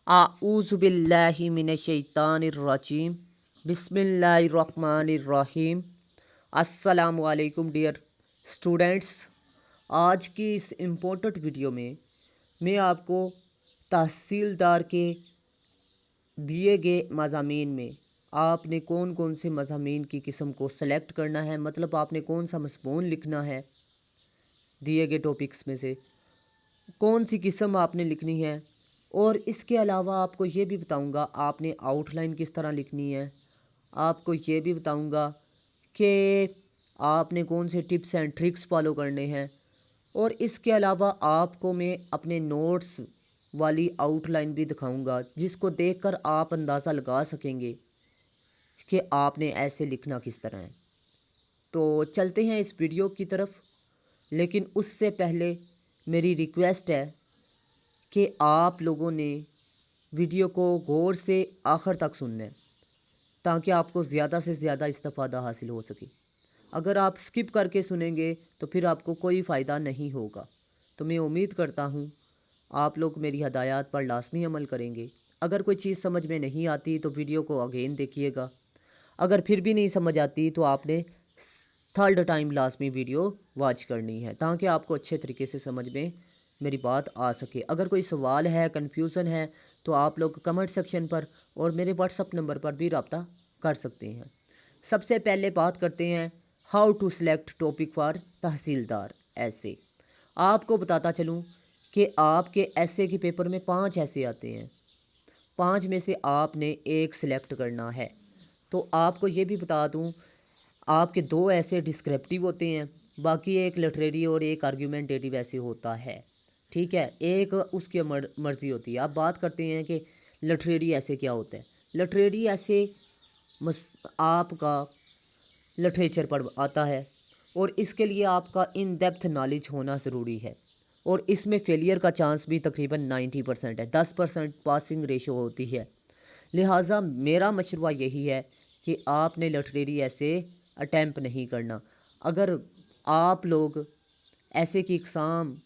आऊज़ु बिल्लाहि मिनश्शैतानिर्रजीम बिस्मिल्लाहिर्रहमानिर्रहीम। अस्सलामु अलैकुम डियर स्टूडेंट्स। आज की इस इम्पोर्टेंट वीडियो में मैं आपको तहसीलदार के दिए गए मज़ामीन में आपने कौन कौन से मज़ामीन की किस्म को सेलेक्ट करना है, मतलब आपने कौन सा मज़मून लिखना है, दिए गए टॉपिक्स में से कौन सी किस्म आपने लिखनी है। और इसके अलावा आपको ये भी बताऊंगा आपने आउटलाइन किस तरह लिखनी है। आपको ये भी बताऊंगा कि आपने कौन से टिप्स एंड ट्रिक्स फॉलो करने हैं। और इसके अलावा आपको मैं अपने नोट्स वाली आउटलाइन भी दिखाऊंगा, जिसको देखकर आप अंदाज़ा लगा सकेंगे कि आपने ऐसे लिखना किस तरह है। तो चलते हैं इस वीडियो की तरफ, लेकिन उससे पहले मेरी रिक्वेस्ट है कि आप लोगों ने वीडियो को गौर से आखिर तक सुनना है, ताकि आपको ज़्यादा से ज़्यादा इस्तेफ़ादा हासिल हो सके। अगर आप स्किप करके सुनेंगे तो फिर आपको कोई फ़ायदा नहीं होगा। तो मैं उम्मीद करता हूँ आप लोग मेरी हदायत पर लाजमी अमल करेंगे। अगर कोई चीज़ समझ में नहीं आती तो वीडियो को अगेन देखिएगा। अगर फिर भी नहीं समझ आती तो आपने थर्ड टाइम लाजमी वीडियो वॉच करनी है, ताकि आपको अच्छे तरीके से समझ में मेरी बात आ सके। अगर कोई सवाल है, कन्फ्यूज़न है, तो आप लोग कमेंट सेक्शन पर और मेरे व्हाट्सअप नंबर पर भी रब्ता कर सकते हैं। सबसे पहले बात करते हैं how to select topic for तहसीलदार ऐसे। आपको बताता चलूँ कि आपके ऐसे के पेपर में 5 ऐसे आते हैं। 5 में से आपने एक सिलेक्ट करना है। तो आपको ये भी बता दूँ, आपके 2 ऐसे डिस्क्रिप्टिव होते हैं, बाकी एक लिटरेरी और एक आर्ग्यूमेंटेटिव ऐसे होता है। ठीक है, एक उसकी मर्ज़ी होती है। अब बात करते हैं कि लिटरेरी ऐसे क्या होता है। लिटरेरी ऐसे आपका लिटरेचर पर आता है और इसके लिए आपका इन डेप्थ नॉलेज होना ज़रूरी है। और इसमें फेलियर का चांस भी तकरीबन 90% है, 10% पासिंग रेशो होती है। लिहाजा मेरा मशवरा यही है कि आपने लिटरेरी ऐसे अटैम्प्ट नहीं करना। अगर आप लोग ऐसे की एग्ज़ाम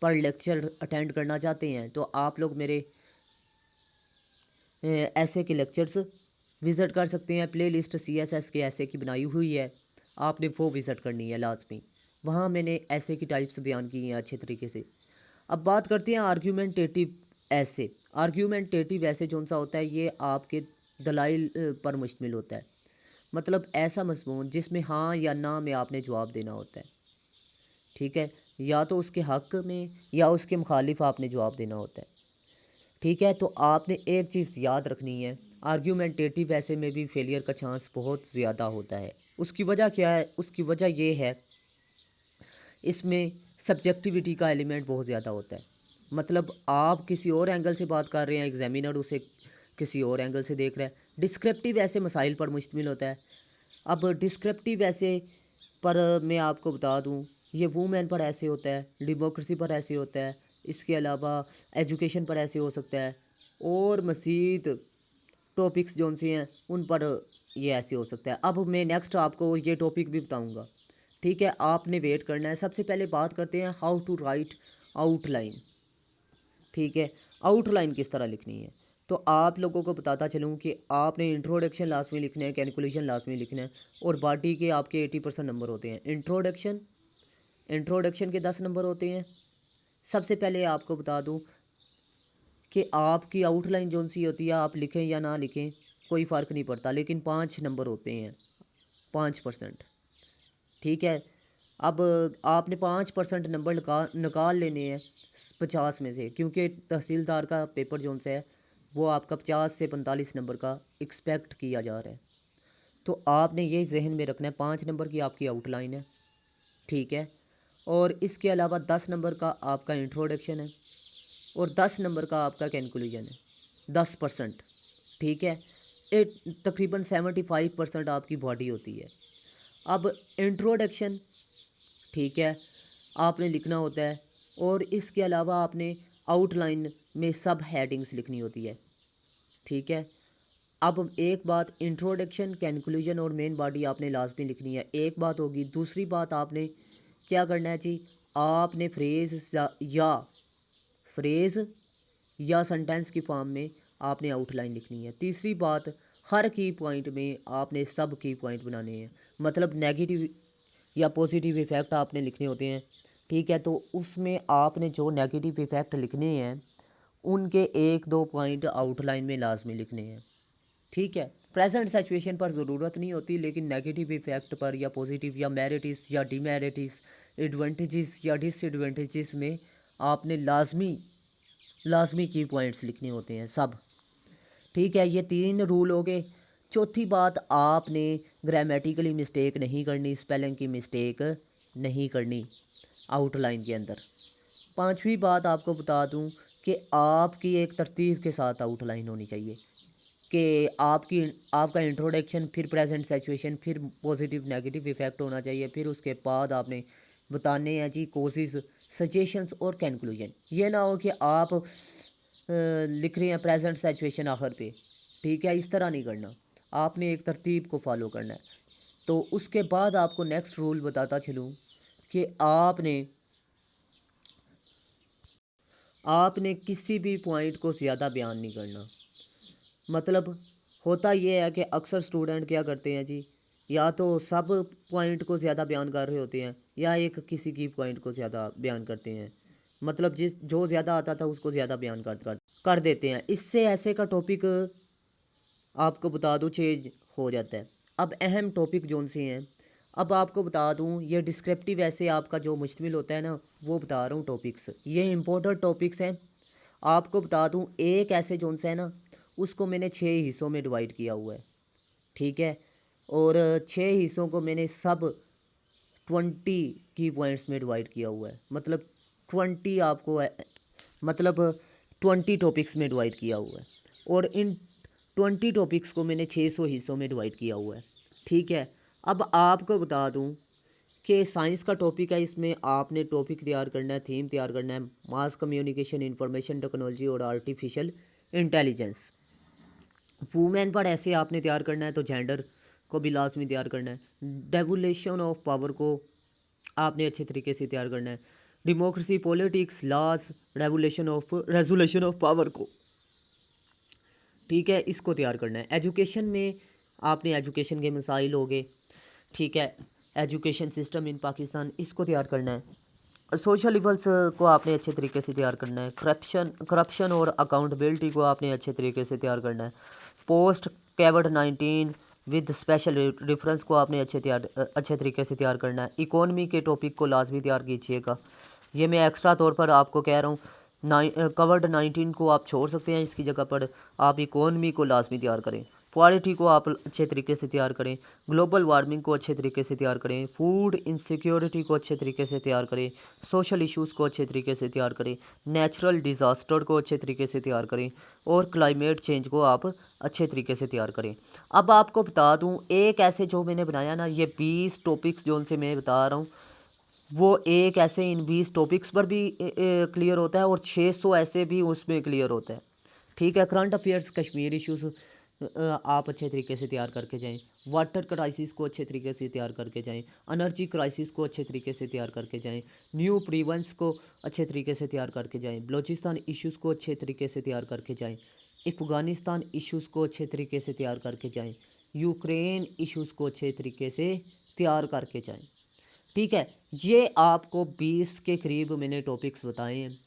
पर लेक्चर अटेंड करना चाहते हैं तो आप लोग मेरे ऐसे के लेक्चर्स विज़िट कर सकते हैं। प्लेलिस्ट CSS के ऐसे की बनाई हुई है, आपने वो विज़िट करनी है लाजमी। वहाँ मैंने ऐसे की टाइप्स बयान की हैं अच्छे तरीके से। अब बात करते हैं आर्ग्यूमेंटेटिव ऐसे। आर्ग्यूमेंटेटिव ऐसे कौन सा होता है, ये आपके दलाइल पर मुश्तमिल होता है। मतलब ऐसा मज़मून जिसमें हाँ या ना में आपने जवाब देना होता है। ठीक है, या तो उसके हक़ में या उसके मुखालिफ आपने जवाब देना होता है। ठीक है, तो आपने एक चीज़ याद रखनी है, आर्ग्यूमेंटेटिव ऐसे में भी फेलियर का चांस बहुत ज़्यादा होता है। उसकी वजह क्या है? उसकी वजह ये है, इसमें सब्जेक्टिविटी का एलिमेंट बहुत ज़्यादा होता है। मतलब आप किसी और एंगल से बात कर रहे हैं, एग्जामिनर उसे किसी और एंगल से देख रहा है। डिस्क्रिप्टिव ऐसे मसाइल पर मुश्तमिल होता है। अब डिस्क्रिप्टिव ऐसे पर मैं आपको बता दूं, ये वूमेन पर ऐसे होता है, डेमोक्रेसी पर ऐसे होता है, इसके अलावा एजुकेशन पर ऐसे हो सकता है, और मज़ीद टॉपिक्स जो से हैं उन पर ये ऐसे हो सकता है। अब मैं नेक्स्ट आपको ये टॉपिक भी बताऊंगा। ठीक है, आपने वेट करना है। सबसे पहले बात करते हैं हाउ टू राइट आउटलाइन। ठीक है, आउटलाइन किस तरह लिखनी है। तो आप लोगों को बताता चलूँ कि आपने इंट्रोडक्शन लास्ट में लिखना है, कैलकुलेशन लास्ट में लिखना है, और बॉडी के आपके 80% नंबर होते हैं। इंट्रोडक्शन के 10 नंबर होते हैं। सबसे पहले आपको बता दूं कि आपकी आउटलाइन जो सी होती है, आप लिखें या ना लिखें कोई फ़र्क नहीं पड़ता, लेकिन 5 नंबर होते हैं, 5%। ठीक है, अब आपने 5% नंबर निकाल लेने हैं 50 में से, क्योंकि तहसीलदार का पेपर जो है वो आपका 50 से 45 नंबर का एक्सपेक्ट किया जा रहा है। तो आपने ये जहन में रखना है 5 नंबर की आपकी आउटलाइन है। ठीक है, और इसके अलावा 10 नंबर का आपका इंट्रोडक्शन है और 10 नंबर का आपका कैलकुलेशन है, 10%। ठीक है, तकरीबन 75% आपकी बॉडी होती है। अब इंट्रोडक्शन, ठीक है, आपने लिखना होता है, और इसके अलावा आपने आउटलाइन में सब हेडिंग्स लिखनी होती है। ठीक है, अब एक बात, इंट्रोडक्शन, कंक्लूजन और मेन बॉडी आपने लाजमी लिखनी है, एक बात होगी। दूसरी बात आपने क्या करना है जी, आपने फ्रेज़ या सेंटेंस की फॉर्म में आपने आउटलाइन लिखनी है। तीसरी बात, हर की पॉइंट में आपने सब की पॉइंट बनाने हैं, मतलब नेगेटिव या पॉजिटिव इफ़ेक्ट आपने लिखने होते हैं। ठीक है, तो उसमें आपने जो नेगेटिव इफ़ेक्ट लिखने हैं उनके 1-2 पॉइंट आउटलाइन में लाजमी लिखने हैं। ठीक है, प्रेजेंट सिचुएशन पर ज़रूरत नहीं होती, लेकिन नेगेटिव इफ़ेक्ट पर या पॉजिटिव या मेरिट्स या डिमेरिट्स, एडवांटेजेस या डिसएडवांटेजेस में आपने लाजमी की पॉइंट्स लिखने होते हैं सब। ठीक है, ये 3 रूल हो गए। चौथी बात, आपने ग्रामेटिकली मिस्टेक नहीं करनी, स्पेलिंग की मिस्टेक नहीं करनी आउटलाइन के अंदर। पांचवी बात आपको बता दूं कि आपकी एक तरतीब के साथ आउटलाइन होनी चाहिए, कि आपका इंट्रोडक्शन, फिर प्रेजेंट सिचुएशन, फिर पॉजिटिव नेगेटिव इफ़ेक्ट होना चाहिए, फिर उसके बाद आपने बताने हैं जी कोजेस, सजेशंस और कंक्लूजन। ये ना हो कि आप लिख रहे हैं प्रेजेंट सिचुएशन आखिर पे। ठीक है, इस तरह नहीं करना, आपने एक तरतीब को फॉलो करना है। तो उसके बाद आपको नेक्स्ट रूल बताता चलूँ कि आपने किसी भी पॉइंट को ज़्यादा बयान नहीं करना। मतलब होता ये है कि अक्सर स्टूडेंट क्या करते हैं जी, या तो सब पॉइंट को ज़्यादा बयान कर रहे होते हैं या एक किसी की पॉइंट को ज़्यादा बयान करते हैं। मतलब जो ज़्यादा आता था उसको ज़्यादा बयान कर देते हैं। इससे ऐसे का टॉपिक आपको बता दूं चेंज हो जाता है। अब अहम टॉपिक जोन से हैं, अब आपको बता दूं ये डिस्क्रिप्टिव ऐसे आपका जो मुश्तमिल होता है ना, वो बता रहा हूँ टॉपिक्स, ये इंपॉर्टेंट टॉपिक्स हैं। आपको बता दूं एक ऐसे जोन से है ना, उसको मैंने 6 हिस्सों में डिवाइड किया हुआ है। ठीक है, और 6 हिस्सों को मैंने सब 20 की पॉइंट्स में डिवाइड किया हुआ है। मतलब 20 आपको मतलब 20 टॉपिक्स में डिवाइड किया हुआ है, और इन 20 टॉपिक्स को मैंने 600 हिस्सों में डिवाइड किया हुआ है। ठीक है, अब आपको बता दूं कि साइंस का टॉपिक है, इसमें आपने टॉपिक तैयार करना है, थीम तैयार करना है, मास कम्युनिकेशन, इंफॉर्मेशन टेक्नोलॉजी और आर्टिफिशियल इंटेलिजेंस। वुमेन पर ऐसे आपने तैयार करना है, तो जेंडर को भी लाजमी तैयार करना है। डेवोल्यूशन ऑफ पावर को आपने अच्छे तरीके से तैयार करना है। Democracy, politics, laws, regulation of power को, ठीक है, इसको तैयार करना है। एजुकेशन में आपने एजुकेशन के मसाइल हो गए, ठीक है, एजुकेशन सिस्टम इन पाकिस्तान, इसको तैयार करना है। सोशल इवल्स को आपने अच्छे तरीके से तैयार करना है। करप्शन और अकाउंटेबिलिटी को आपने अच्छे तरीके से तैयार करना है। Post covid with special reference को आपने अच्छे तरीके से तैयार करना है। इकोनॉमी के टॉपिक को लाजमी तैयार कीजिएगा, ये मैं एक्स्ट्रा तौर पर आपको कह रहा हूँ। कोविड-19 को आप छोड़ सकते हैं, इसकी जगह पर आप इकोनॉमी को लाजमी तैयार करें। पॉलिटी को आप अच्छे तरीके से तैयार करें। ग्लोबल वार्मिंग को अच्छे तरीके से तैयार करें। फूड इनसिक्योरिटी को अच्छे तरीके से तैयार करें। सोशल इश्यूज़ को अच्छे तरीके से तैयार करें। नेचुरल डिज़ास्टर को अच्छे तरीके से तैयार करें, और क्लाइमेट चेंज को आप अच्छे तरीके से तैयार करें। अब आपको बता दूं, एक ऐसे जो मैंने बनाया ना, ये 20 टॉपिक्स जो उनसे मैं बता रहा हूँ, वो एक ऐसे इन 20 टॉपिक्स पर भी क्लियर होता है, और 600 ऐसे भी उसमें क्लियर होता है। ठीक है, करंट अफेयर्स, कश्मीर इश्यूज़ आप अच्छे तरीके से तैयार करके जाएं। वाटर क्राइसिस को अच्छे तरीके से तैयार करके जाएं। एनर्जी क्राइसिस को अच्छे तरीके से तैयार करके जाएं। न्यू प्रीवेंस को अच्छे तरीके से तैयार करके जाएं। बलूचिस्तान इश्यूज़ को अच्छे तरीके से तैयार करके जाएं। अफ़गानिस्तान इश्यूज़ को अच्छे तरीके से तैयार करके जाएं। यूक्रेन इश्यूज़ को अच्छे तरीके से तैयार करके जाएं। ठीक है, ये आपको 20 के करीब मैंने टॉपिक्स बताए हैं।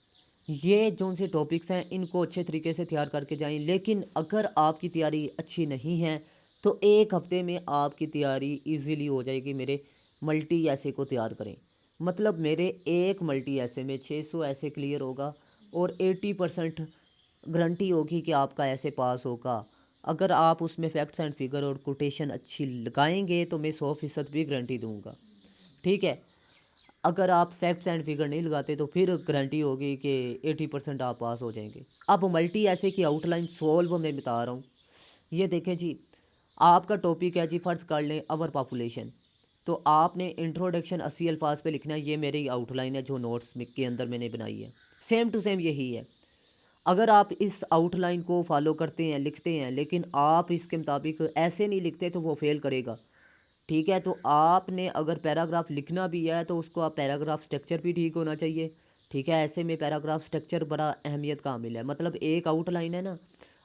ये जो से टॉपिक्स हैं, इनको अच्छे तरीके से तैयार करके जाएं। लेकिन अगर आपकी तैयारी अच्छी नहीं है तो एक हफ्ते में आपकी तैयारी इजीली हो जाएगी। मेरे मल्टी ऐसे को तैयार करें, मतलब मेरे एक मल्टी ऐसे में 600 ऐसे क्लियर होगा, और 80% गारंटी होगी कि आपका ऐसे पास होगा। अगर आप उसमें फैक्ट्स एंड फिगर और कोटेशन अच्छी लगाएंगे तो मैं 100% भी गारंटी दूंगा। ठीक है, अगर आप फैक्ट्स एंड फिगर नहीं लगाते तो फिर गारंटी होगी कि 80% आप पास हो जाएंगे। अब मल्टी ऐसे की आउटलाइन सॉल्व मैं बता रहा हूँ। ये देखें जी, आपका टॉपिक है जी, फ़र्ज़ कर लें अवर पॉपुलेशन, तो आपने इंट्रोडक्शन 80 अल्फाज पे लिखना है। ये मेरी आउटलाइन है जो नोट्स के अंदर मैंने बनाई है, सेम टू सेम यही है। अगर आप इस आउटलाइन को फॉलो करते हैं, लिखते हैं, लेकिन आप इसके मुताबिक ऐसे नहीं लिखते तो वो फेल करेगा। ठीक है, तो आपने अगर पैराग्राफ लिखना भी है तो उसको आप पैराग्राफ स्ट्रक्चर भी ठीक होना चाहिए। ठीक है। ऐसे में पैराग्राफ स्ट्रक्चर बड़ा अहमियत का हामिल है। मतलब एक आउटलाइन है ना,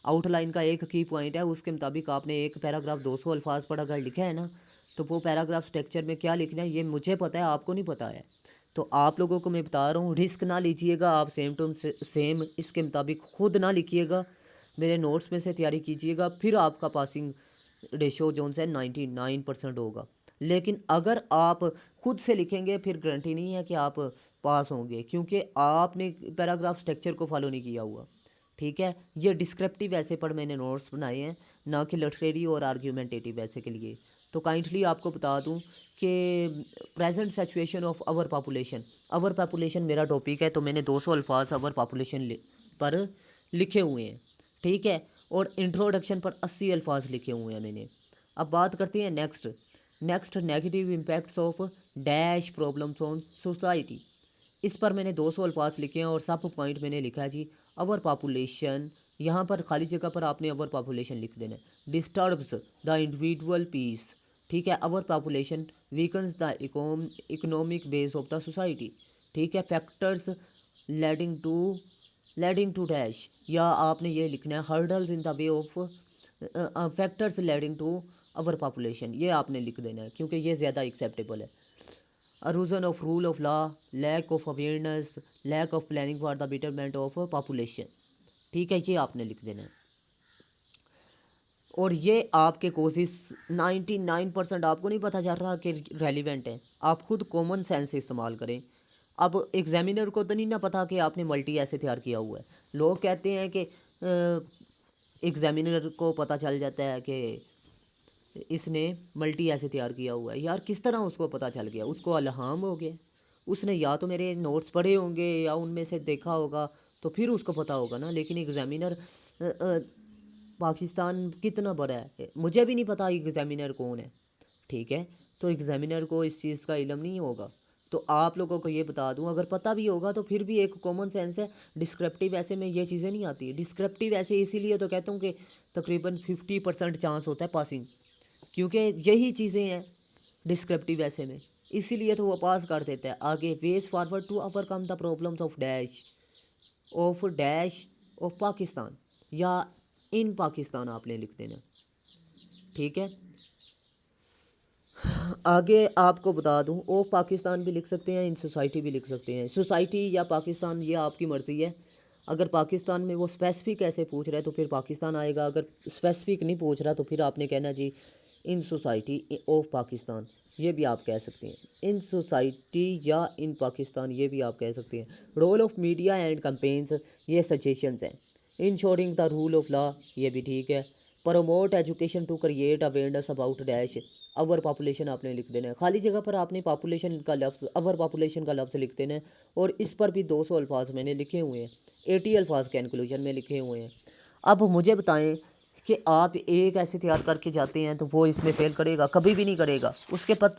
आउटलाइन का एक की पॉइंट है, उसके मुताबिक आपने एक पैराग्राफ 200 अल्फाज पर अगर लिखा है ना, तो वो पैराग्राफ स्ट्रक्चर में क्या लिखना है ये मुझे पता है, आपको नहीं पता है। तो आप लोगों को मैं बता रहा हूँ, रिस्क ना लीजिएगा, आप सेम टू सेम इसके मुताबिक खुद ना लिखिएगा, मेरे नोट्स में से तैयारी कीजिएगा, फिर आपका पासिंग रेशो जोन से 99% होगा। लेकिन अगर आप खुद से लिखेंगे फिर गारंटी नहीं है कि आप पास होंगे, क्योंकि आपने पैराग्राफ स्ट्रक्चर को फॉलो नहीं किया हुआ। ठीक है, ये डिस्क्रिप्टिव ऐसे पर मैंने नोट्स बनाए हैं, ना कि लिटरेरी और आर्ग्यूमेंटेटिव ऐसे के लिए। तो काइंडली आपको बता दूं कि present situation of our population मेरा टॉपिक है, तो मैंने 200 अल्फाज आवर पॉपुलेशन पर लिखे हुए हैं। ठीक है, और इंट्रोडक्शन पर 80 अल्फाज लिखे हुए हैं मैंने। अब बात करते हैं next negative impacts of dash problems on society. इस पर मैंने 200 अल्फाज लिखे हैं और सब पॉइंट मैंने लिखा है जी। अवर पॉपुलेशन, यहाँ पर खाली जगह पर आपने अवर पॉपुलेशन लिख देना है। Disturbs the individual peace. ठीक है, our population weakens the economic base of the society. ठीक है, फैक्टर्स लेडिंग टू डैश, या आपने ये लिखना है hurdles in the way of factors leading to our population, ये आपने लिख देना है क्योंकि ये ज़्यादा एक्सेप्टेबल है। erosion of rule of law, lack of awareness, lack of planning for the betterment of population। ठीक है, ये आपने लिख देना है। और ये आपके कोर्सेज 99% आपको नहीं पता चल रहा कि रेलिवेंट है, आप खुद कॉमन सेंस इस्तेमाल करें। अब एग्जामिनर को तो नहीं ना पता कि आपने मल्टी ऐसे तैयार किया हुआ है। लोग कहते हैं कि एग्जामिनर को पता चल जाता है कि इसने मल्टी ऐसे तैयार किया हुआ है। यार किस तरह उसको पता चल गया? उसको अलहाम हो गया, उसने या तो मेरे नोट्स पढ़े होंगे या उनमें से देखा होगा, तो फिर उसको पता होगा ना। लेकिन एग्जामिनर पाकिस्तान कितना बड़ा है, मुझे भी नहीं पता एग्जामिनर कौन है। ठीक है, तो एग्जामिनर को इस चीज़ का इल्म नहीं होगा। तो आप लोगों को ये बता दूं, अगर पता भी होगा तो फिर भी एक कॉमन सेंस है। डिस्क्रिप्टिव ऐसे में ये चीज़ें नहीं आती। डिस्क्रिप्टिव ऐसे इसीलिए तो कहता हूँ कि तकरीबन 50% चांस होता है पासिंग, क्योंकि यही चीज़ें हैं डिस्क्रिप्टिव ऐसे में, इसीलिए तो वो पास कर देता है आगे। Ways forward to overcome the problems of Pakistan, या इन पाकिस्तान आपने लिख देना। ठीक है, आगे आपको बता दूं, ऑफ पाकिस्तान भी लिख सकते हैं, इन सोसाइटी भी लिख सकते हैं। सोसाइटी या पाकिस्तान ये आपकी मर्ज़ी है। अगर पाकिस्तान में वो स्पेसिफिक ऐसे पूछ रहा है तो फिर पाकिस्तान आएगा, अगर स्पेसिफिक नहीं पूछ रहा तो फिर आपने कहना जी इन सोसाइटी ऑफ पाकिस्तान, ये भी आप कह सकते हैं। इन सोसाइटी या इन पाकिस्तान, ये भी आप कह सकते हैं। Role of media and campaigns, ये सजेशंस हैं। Ensuring the rule of law, ये भी ठीक है। Promote education to create awareness about dash our population, आपने लिख देना है। खाली जगह पर आपने पॉपुलेशन का लफ्ज़, अवर पॉपुलेशन का लफ्ज़ लिख देना है। और इस पर भी 200 अल्फाज मैंने लिखे हुए हैं, 80 अल्फाज के इंक्लूजन में लिखे हुए हैं। अब मुझे बताएं कि आप एक ऐसे तैयार करके जाते हैं तो वो इसमें फेल करेगा? कभी भी नहीं करेगा।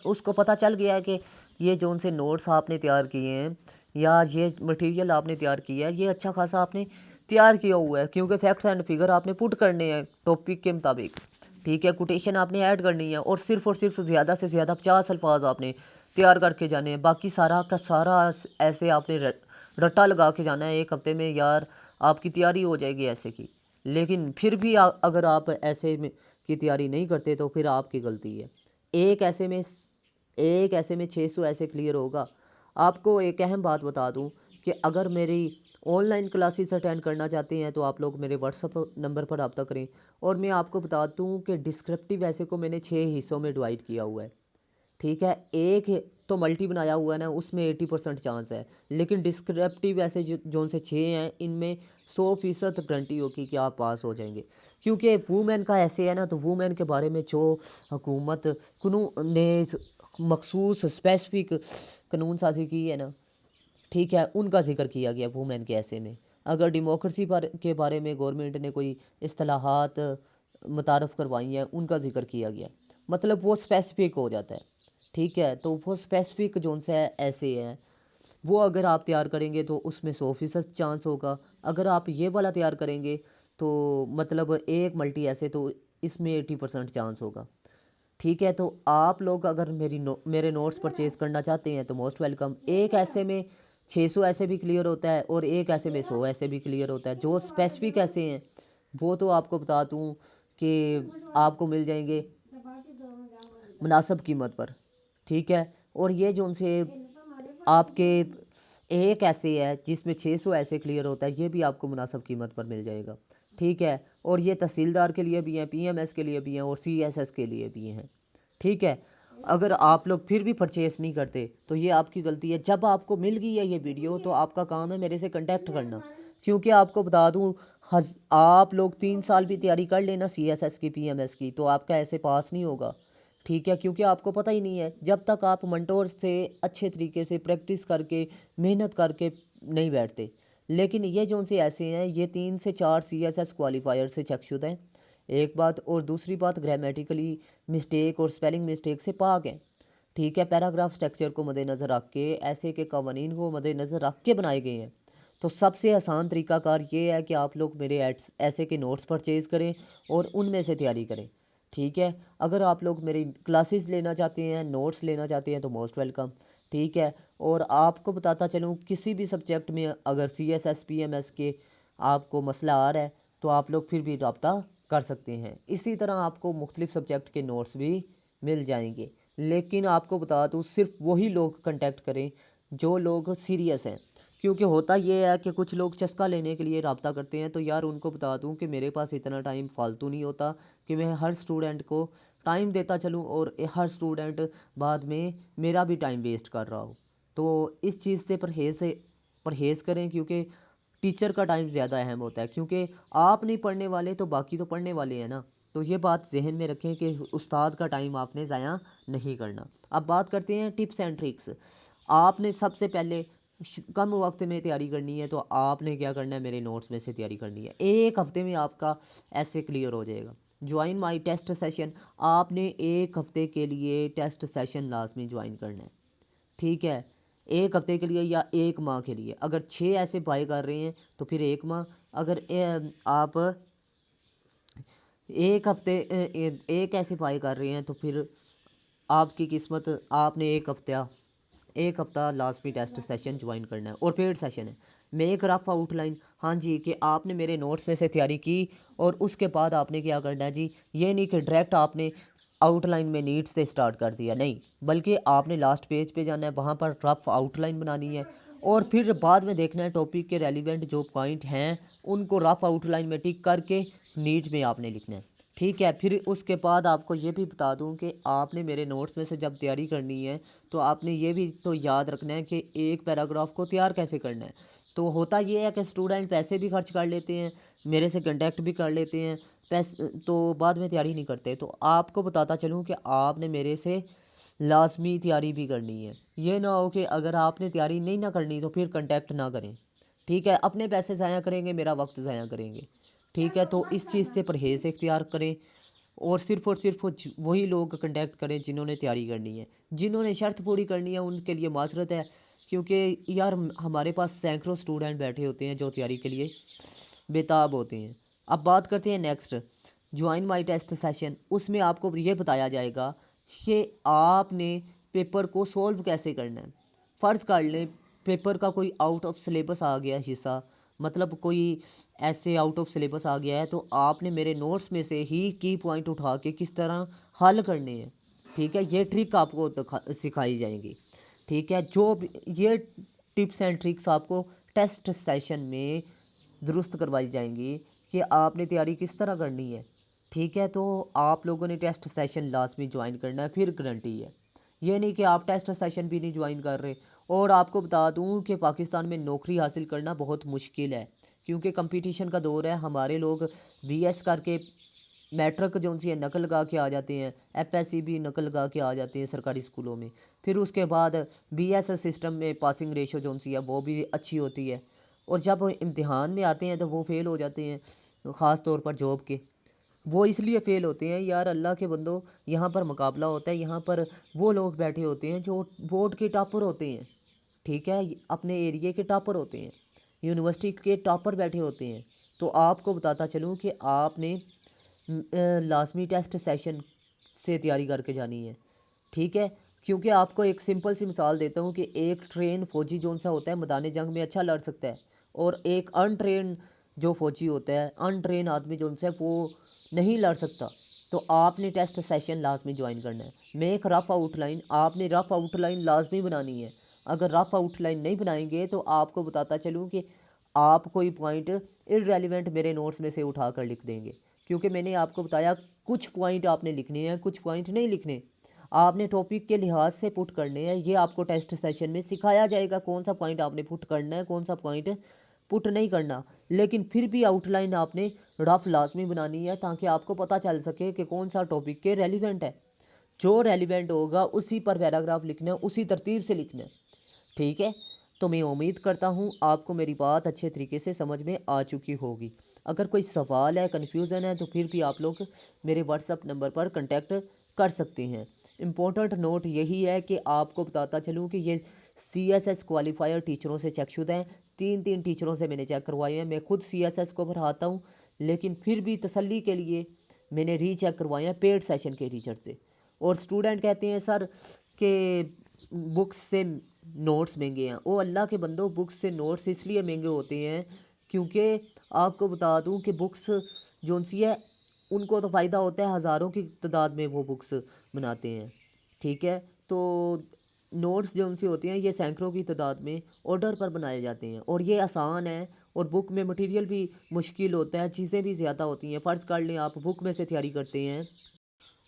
उसको पता चल गया है कि ये जो उनसे नोट्स आपने तैयार किए हैं या ये मटेरियल आपने तैयार किया है, ये अच्छा खासा आपने तैयार किया हुआ है, क्योंकि फैक्ट्स एंड फिगर आपने पुट करने हैं टॉपिक के मुताबिक। ठीक है, कोटेशन आपने ऐड करनी है और सिर्फ ज़्यादा से ज़्यादा 50 अल्फाज आपने तैयार करके जाने हैं। बाकी सारा का सारा ऐसे आपने रट्टा लगा के जाना है। 1 हफ्ते में यार आपकी तैयारी हो जाएगी ऐसे की। लेकिन फिर भी अगर आप ऐसे में की तैयारी नहीं करते तो फिर आपकी गलती है। एक ऐसे में 600 ऐसे क्लियर होगा। आपको एक अहम बात बता दूं कि अगर मेरी ऑनलाइन क्लासेस अटेंड करना चाहते हैं तो आप लोग मेरे व्हाट्सअप नंबर पर रब्ता करें। और मैं आपको बता दूं कि डिस्क्रिप्टिव ऐसे को मैंने 6 हिस्सों में डिवाइड किया हुआ है। ठीक है, एक तो मल्टी बनाया हुआ है ना, उसमें 80% चांस है। लेकिन डिस्क्रिप्टिव ऐसे जो उनसे 6 हैं, इनमें 100% गारंटी होगी कि आप पास हो जाएंगे। क्योंकि वूमेन का ऐसे है ना, तो वूमेन के बारे में जो हुकूमत ने मखसूस स्पेसिफिक कानून साजी की है ना, ठीक है, उनका जिक्र किया गया वूमेन के ऐसे में। अगर डेमोक्रेसी के बारे में गवर्नमेंट ने कोई इस्तेलाहात मुतारफ़ करवाई हैं, उनका जिक्र किया गया, मतलब वो स्पेसिफिक हो जाता है। ठीक है, तो वो स्पेसिफिक जोन से ऐसे हैं, वो अगर आप तैयार करेंगे तो उसमें 100% चांस होगा। अगर आप ये वाला तैयार करेंगे तो मतलब एक मल्टी ऐसे, तो इसमें 80% चांस होगा। ठीक है, तो आप लोग अगर मेरे नोट्स परचेज़ करना चाहते हैं तो मोस्ट वेलकम। एक ऐसे में 600 ऐसे भी क्लियर होता है और एक ऐसे में 100 ऐसे भी क्लियर होता है। जो स्पेसिफिक ऐसे हैं वो तो आपको बता दूं कि आपको मिल जाएंगे मुनासिब कीमत पर, ठीक है। और ये जो उनसे आपके एक ऐसे है जिसमें 600 ऐसे क्लियर होता है, ये भी आपको मुनासिब कीमत पर मिल जाएगा, ठीक है। और ये तहसीलदार के लिए भी हैं, पीएमएस के लिए भी हैं और सीएसएस के लिए भी हैं, ठीक है। अगर आप लोग फिर भी परचेस नहीं करते तो ये आपकी गलती है। जब आपको मिल गई है ये वीडियो तो आपका काम है मेरे से कांटेक्ट करना, क्योंकि आपको बता दूं आप लोग 3 साल भी तैयारी कर लेना सीएसएस की, पीएमएस की, तो आपका ऐसे पास नहीं होगा, ठीक है। क्योंकि आपको पता ही नहीं है, जब तक आप मंटोर से अच्छे तरीके से प्रैक्टिस करके मेहनत करके नहीं बैठते। लेकिन ये जो उनसे ऐसे हैं ये 3 से 4 सीएसएस क्वालिफायर से चेकशुदा हैं, एक बात। और दूसरी बात ग्रामेटिकली मिस्टेक और स्पेलिंग मिस्टेक से पाक है, ठीक है। पैराग्राफ स्ट्रक्चर को मद्देनज़र रख के, ऐसे के कवानीन को मद्देनज़र रख के बनाए गए हैं। तो सबसे आसान तरीकाकार ये है कि आप लोग मेरे ऐसे के नोट्स परचेज़ करें और उनमें से तैयारी करें, ठीक है। अगर आप लोग मेरी क्लासेस लेना चाहते हैं, नोट्स लेना चाहते हैं तो मोस्ट वेलकम, ठीक है। और आपको बताता चलूँ किसी भी सब्जेक्ट में अगर सीएसएस पीएमएस के आपको मसला आ रहा है तो आप लोग फिर भी रब्ता कर सकते हैं। इसी तरह आपको मुख्तलिफ सब्जेक्ट के नोट्स भी मिल जाएंगे। लेकिन आपको बता दूँ सिर्फ वही लोग कांटेक्ट करें जो लोग सीरियस हैं, क्योंकि होता ये है कि कुछ लोग चस्का लेने के लिए रब्ता करते हैं। तो यार उनको बता दूं कि मेरे पास इतना टाइम फालतू नहीं होता कि मैं हर स्टूडेंट को टाइम देता चलूं और हर स्टूडेंट बाद में मेरा भी टाइम वेस्ट कर रहा हो। तो इस चीज़ से परहेज़ करें, क्योंकि टीचर का टाइम ज़्यादा अहम होता है। क्योंकि आप नहीं पढ़ने वाले तो बाकी तो पढ़ने वाले हैं ना। तो ये बात जहन में रखें कि उस्ताद का टाइम आपने ज़ाया नहीं करना। अब बात करते हैं टिप्स एंड ट्रिक्स। आपने सबसे पहले कम वक्त में तैयारी करनी है तो आपने क्या करना है, मेरे नोट्स में से तैयारी करनी है। एक हफ्ते में आपका ऐसे क्लियर हो जाएगा। ज्वाइन माय टेस्ट सेशन, आपने एक हफ्ते के लिए टेस्ट सेशन लाजमी ज्वाइन करना है, ठीक है। एक हफ्ते के लिए या एक माह के लिए। अगर 6 ऐसे बाय कर रहे हैं तो फिर एक माह। अगर आप एक हफ्ते एक ऐसे बाय कर रहे हैं तो फिर आपकी किस्मत, आपने एक हफ्ता लाजमी टेस्ट सेशन ज्वाइन करना है। और पेड सेशन है मेक रफ आउटलाइन, हाँ जी, कि आपने मेरे नोट्स में से तैयारी की और उसके बाद आपने क्या करना है जी, ये नहीं कि डायरेक्ट आपने आउटलाइन में नीड्स से स्टार्ट कर दिया, नहीं, बल्कि आपने लास्ट पेज पे जाना है, वहाँ पर रफ आउटलाइन बनानी है और फिर बाद में देखना है टॉपिक के रेलिवेंट जो पॉइंट हैं उनको रफ आउटलाइन में टिक करके नीड्स में आपने लिखना है, ठीक है। फिर उसके बाद आपको ये भी बता दूं कि आपने मेरे नोट्स में से जब तैयारी करनी है तो आपने ये भी तो याद रखना है कि एक पैराग्राफ को तैयार कैसे करना है। तो होता ये है कि स्टूडेंट पैसे भी खर्च कर लेते हैं, मेरे से कंटेक्ट भी कर लेते हैं, पैसे तो बाद में तैयारी नहीं करते। तो आपको बताता चलूँ कि आपने मेरे से लाजमी तैयारी भी करनी है। ये ना हो कि अगर आपने तैयारी नहीं ना करनी तो फिर कंटेक्ट ना करें, ठीक है। अपने पैसे ज़ाया करेंगे, मेरा वक्त ज़ाया करेंगे, ठीक है। तो इस चीज़ से परहेज़ इख्तियार करें और सिर्फ वही लोग कांटेक्ट करें जिन्होंने तैयारी करनी है। जिन्होंने शर्त पूरी करनी है उनके लिए माजरत है, क्योंकि यार हमारे पास सैकड़ों स्टूडेंट बैठे होते हैं जो तैयारी के लिए बेताब होते हैं। अब बात करते हैं next, join my test session. उसमें आपको ये बताया जाएगा कि आपने पेपर को सोल्व कैसे करना है। फ़र्ज़ कर लें पेपर का कोई आउट ऑफ सिलेबस आ गया हिस्सा, मतलब कोई ऐसे आउट ऑफ सिलेबस आ गया है, तो आपने मेरे नोट्स में से ही की पॉइंट उठा के किस तरह हल करने हैं, ठीक है। ये ट्रिक आपको सिखाई जाएंगी, ठीक है। ये टिप्स एंड ट्रिक्स आपको टेस्ट सेशन में दुरुस्त करवाई जाएंगी कि आपने तैयारी किस तरह करनी है, ठीक है। तो आप लोगों ने टेस्ट सेशन लाजमी ज्वाइन करना है, फिर गारंटी है। ये नहीं कि आप टेस्ट सेशन भी नहीं ज्वाइन कर रहे। और आपको बता दूं कि पाकिस्तान में नौकरी हासिल करना बहुत मुश्किल है, क्योंकि कंपटीशन का दौर है। हमारे लोग बीएस करके मैट्रिक जो उनसी नकल लगा के आ जाते हैं, एफएससी भी नकल लगा के आ जाते हैं सरकारी स्कूलों में। फिर उसके बाद बीएस सिस्टम में पासिंग रेशो जो उनसी है वो भी अच्छी होती है, और जब इम्तिहान में आते हैं तो वो फेल हो जाते हैं। ख़ास तौर पर जॉब के वो इसलिए फ़ेल होते हैं, यार अल्लाह के बंदो, यहाँ पर मुकाबला होता है, यहाँ पर वो लोग बैठे होते हैं जो बोर्ड के टॉपर होते हैं, ठीक है, अपने एरिया के टॉपर होते हैं, यूनिवर्सिटी के टॉपर बैठे होते हैं। तो आपको बताता चलूँ कि आपने लाजमी टेस्ट सेशन से तैयारी करके जानी है, ठीक है। क्योंकि आपको एक सिंपल सी मिसाल देता हूँ कि एक ट्रेन फौजी जोन सा होता है मैदान जंग में अच्छा लड़ सकता है, और एक अनट्रेन जो फौजी होता है, अनट्रेन आदमी जो है वो नहीं लड़ सकता। तो आपने टेस्ट सेशन लाजमी ज्वाइन करना है। मेक रफ़ आउटलाइन, आपने रफ़ आउटलाइन लाजमी बनानी है। अगर रफ़ आउटलाइन नहीं बनाएंगे तो आपको बताता चलूँ कि आप कोई पॉइंट इररेलेवेंट मेरे नोट्स में से उठा कर लिख देंगे, क्योंकि मैंने आपको बताया कुछ पॉइंट आपने लिखने हैं, कुछ पॉइंट नहीं लिखने। आपने टॉपिक के लिहाज से पुट करने हैं, ये आपको टेस्ट सेशन में सिखाया जाएगा कौन सा पॉइंट आपने पुट करना है, कौन सा पॉइंट पुट नहीं करना। लेकिन फिर भी आउटलाइन आपने रफ लाजमी बनानी है, ताकि आपको पता चल सके कि कौन सा टॉपिक के रेलिवेंट है। जो रेलिवेंट होगा उसी पर पैराग्राफ लिखना है, उसी तरतीब से लिखना है। ठीक है, तो मैं उम्मीद करता हूँ आपको मेरी बात अच्छे तरीके से समझ में आ चुकी होगी। अगर कोई सवाल है, कन्फ्यूज़न है, तो फिर भी आप लोग मेरे व्हाट्सअप नंबर पर कांटेक्ट कर सकते हैं। इम्पोर्टेंट नोट यही है कि आपको बताता चलूँ कि ये CSS क्वालिफायर टीचरों से चेकशुदा हैं। 3 टीचरों से मैंने चेक करवाए हैं। मैं खुद CSS को पढ़ाता हूँ, लेकिन फिर भी तसल्ली के लिए मैंने रीचेक करवाए हैं पेड सेशन के टीचर से। और स्टूडेंट कहते हैं सर कि बुक्स से नोट्स महंगे हैं। ओ अल्लाह के बंदो, बुक्स से नोट्स इसलिए महंगे होते हैं क्योंकि आपको बता दूं कि बुक्स जो सी है उनको तो फ़ायदा होता है, हज़ारों की तादाद में वो बुक्स बनाते हैं। ठीक है, तो नोट्स जो उनसे होते हैं ये सैकड़ों की तादाद में ऑर्डर पर बनाए जाते हैं, और ये आसान है। और बुक में मटेरियल भी मुश्किल होता है, चीज़ें भी ज़्यादा होती हैं। फ़र्ज़ कर लें आप बुक में से तैयारी करते हैं,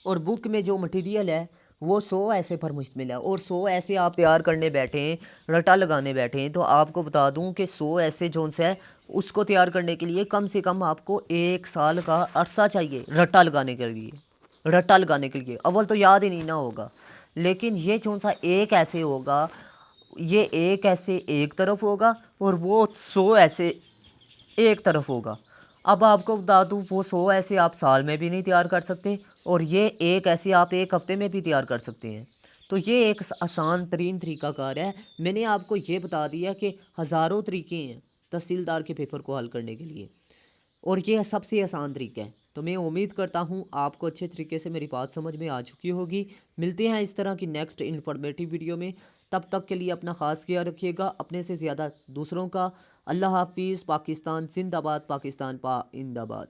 और बुक में जो मटेरियल है वो 100 ऐसे पर मुश्तमिल है, और 100 ऐसे आप तैयार करने बैठें, रटा लगाने बैठें, तो आपको बता दूं कि 100 ऐसे जोन से है उसको तैयार करने के लिए कम से कम आपको 1 साल का अरसा चाहिए रट्टा लगाने के लिए। रट्टा लगाने के लिए अव्वल तो याद ही नहीं ना होगा, लेकिन ये जोन सा एक ऐसे होगा, ये एक ऐसे एक तरफ होगा और वो 100 ऐसे एक तरफ होगा। अब आपको बता दूँ वो 100 ऐसे आप साल में भी नहीं तैयार कर सकते, और ये एक ऐसे आप एक हफ़्ते में भी तैयार कर सकते हैं। तो ये एक आसान तरीन तरीक़ाकार है। मैंने आपको ये बता दिया कि हज़ारों तरीके हैं तहसीलदार के पेपर को हल करने के लिए, और ये सबसे आसान तरीका है। तो मैं उम्मीद करता हूँ आपको अच्छे तरीके से मेरी बात समझ में आ चुकी होगी। मिलते हैं इस तरह की नेक्स्ट इन्फॉर्मेटिव वीडियो में। तब तक के लिए अपना ख़ास ख्याल रखिएगा, अपने से ज़्यादा दूसरों का। अल्लाह हाफिज़। पाकिस्तान जिंदाबाद, पाकिस्तान पाइंदाबाद।